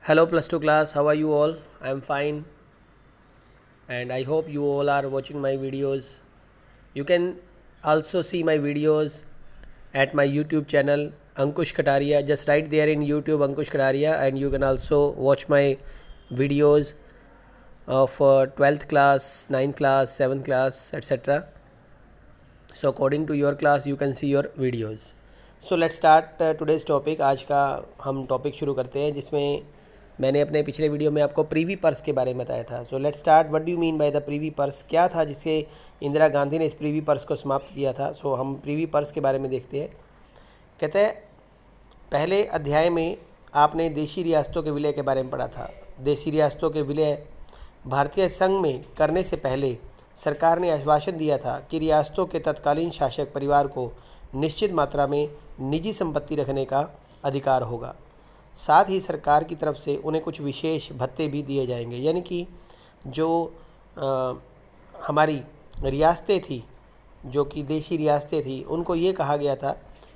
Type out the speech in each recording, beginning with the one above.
Hello plus 2 class, how are you all? I am fine and I hope you all are watching my videos. You can also see my videos at my YouTube channel Ankush Kataria. Just write there in YouTube Ankush Kataria and you can also watch my videos of 12th class, 9th class, 7th class, etc. So according to your class you can see your videos. So let's start today's topic. आज का हम topic शुरू करते हैं जिसमें मैंने अपने पिछले वीडियो में आपको प्रीवी पर्स के बारे में बताया था. So let's start. What do you mean by the Privi purse? क्या था जिससे इंदिरा गांधी ने इस प्रीवी पर्स को समाप्त किया था? सो हम प्रीवी पर्स के बारे में देखते हैं. कहते हैं पहले अध्याय में आपने देशी रियासतों के विलय के बारे में पढ़ा था. देशी रियासतों के विलय भारतीय संघ में करने से पहले सरकार ने आश्वासन दिया था कि रियासतों के तत्कालीन शासक परिवार को निश्चित मात्रा में निजी संपत्ति रखने का अधिकार होगा. साथ ही सरकार की तरफ से उन्हें कुछ विशेष भत्ते भी दिए जाएंगे. यानी कि जो हमारी रियासतें थी, जो कि देशी रियासतें थी, उनको ये कहा गया था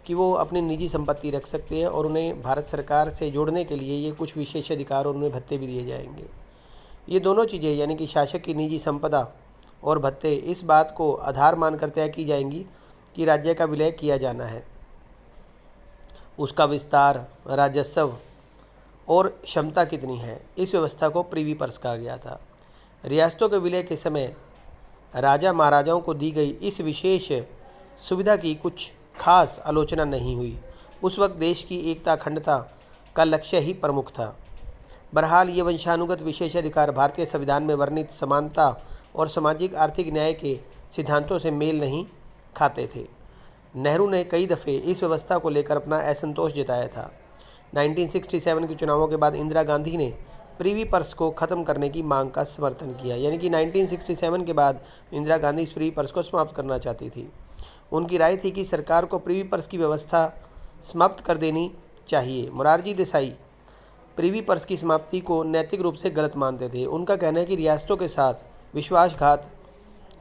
कि वो अपनी निजी संपत्ति रख सकते हैं और उन्हें भारत सरकार से जोड़ने के लिए ये कुछ विशेष अधिकार और उन्हें भत्ते भी दिए जाएंगे. ये दोनों चीज़ें यानी कि शासक की निजी संपदा और भत्ते इस बात को आधार मानकर तय की जाएंगी कि राज्य का विलय किया जाना है. उसका विस्तार, राजस्व और क्षमता कितनी है, इस व्यवस्था को प्रीवी पर्स कहा गया था. रियासतों के विलय के समय राजा महाराजाओं को दी गई इस विशेष सुविधा की कुछ खास आलोचना नहीं हुई. उस वक्त देश की एकता अखंडता का लक्ष्य ही प्रमुख था. बहरहाल ये वंशानुगत विशेषाधिकार भारतीय संविधान में वर्णित समानता और सामाजिक आर्थिक न्याय के सिद्धांतों से मेल नहीं खाते थे. नेहरू ने कई दफ़े इस व्यवस्था को लेकर अपना असंतोष जताया था. 1967 के चुनावों के बाद इंदिरा गांधी ने प्रीवी पर्स को ख़त्म करने की मांग का समर्थन किया. यानी कि 1967 के बाद इंदिरा गांधी इस प्रीवी पर्स को समाप्त करना चाहती थी. उनकी राय थी कि सरकार को प्रीवी पर्स की व्यवस्था समाप्त कर देनी चाहिए. मोरारजी देसाई प्रीवी पर्स की समाप्ति को नैतिक रूप से गलत मानते थे. उनका कहना है कि रियासतों के साथ विश्वासघात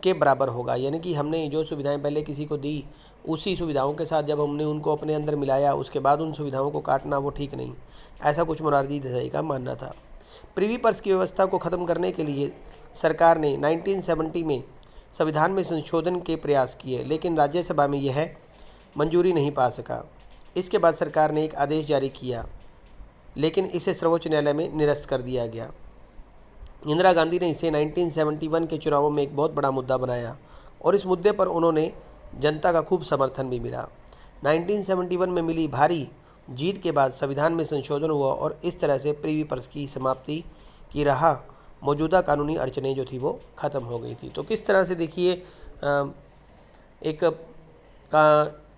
के बराबर होगा. यानी कि हमने जो सुविधाएं पहले किसी को दी, उसी सुविधाओं के साथ जब हमने उनको अपने अंदर मिलाया, उसके बाद उन सुविधाओं को काटना वो ठीक नहीं. ऐसा कुछ मोरारजी देसाई का मानना था. प्रीवी पर्स की व्यवस्था को ख़त्म करने के लिए सरकार ने 1970 में संविधान में संशोधन के प्रयास किए, लेकिन राज्यसभा में यह मंजूरी नहीं पा सका. इसके बाद सरकार ने एक आदेश जारी किया, लेकिन इसे सर्वोच्च न्यायालय में निरस्त कर दिया गया. इंदिरा गांधी ने इसे 1971 के चुनावों में एक बहुत बड़ा मुद्दा बनाया और इस मुद्दे पर उन्होंने जनता का खूब समर्थन भी मिला. 1971 में मिली भारी जीत के बाद संविधान में संशोधन हुआ और इस तरह से प्रीवी पर्स की समाप्ति की राह मौजूदा कानूनी अड़चनें जो थी वो ख़त्म हो गई थी. तो किस तरह से देखिए एक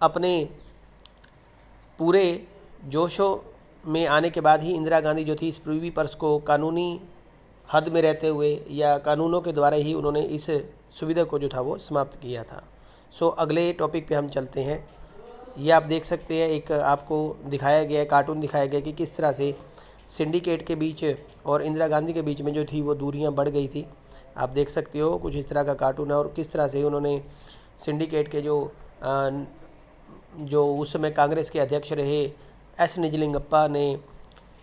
अपने पूरे जोशों में आने के बाद ही इंदिरा गांधी जो थी इस प्रीवी पर्स को कानूनी हद में रहते हुए या कानूनों के द्वारा ही उन्होंने इस सुविधा को जो था वो समाप्त किया था. सो अगले टॉपिक पे हम चलते हैं. ये आप देख सकते हैं, एक आपको दिखाया गया है, कार्टून दिखाया गया कि किस तरह से सिंडिकेट के बीच और इंदिरा गांधी के बीच में जो थी वो दूरियां बढ़ गई थी. आप देख सकते हो कुछ इस तरह का कार्टून है और किस तरह से उन्होंने सिंडिकेट के जो उस समय कांग्रेस के अध्यक्ष रहे एस निजलिंगप्पा ने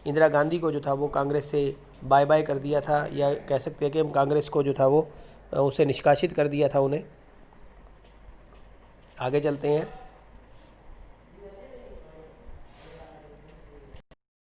इंदिरा गांधी को जो था वो कांग्रेस से बाय बाय कर दिया था, या कह सकते हैं कि हम कांग्रेस को जो था वो उसे निष्कासित कर दिया था उन्हें. आगे चलते हैं.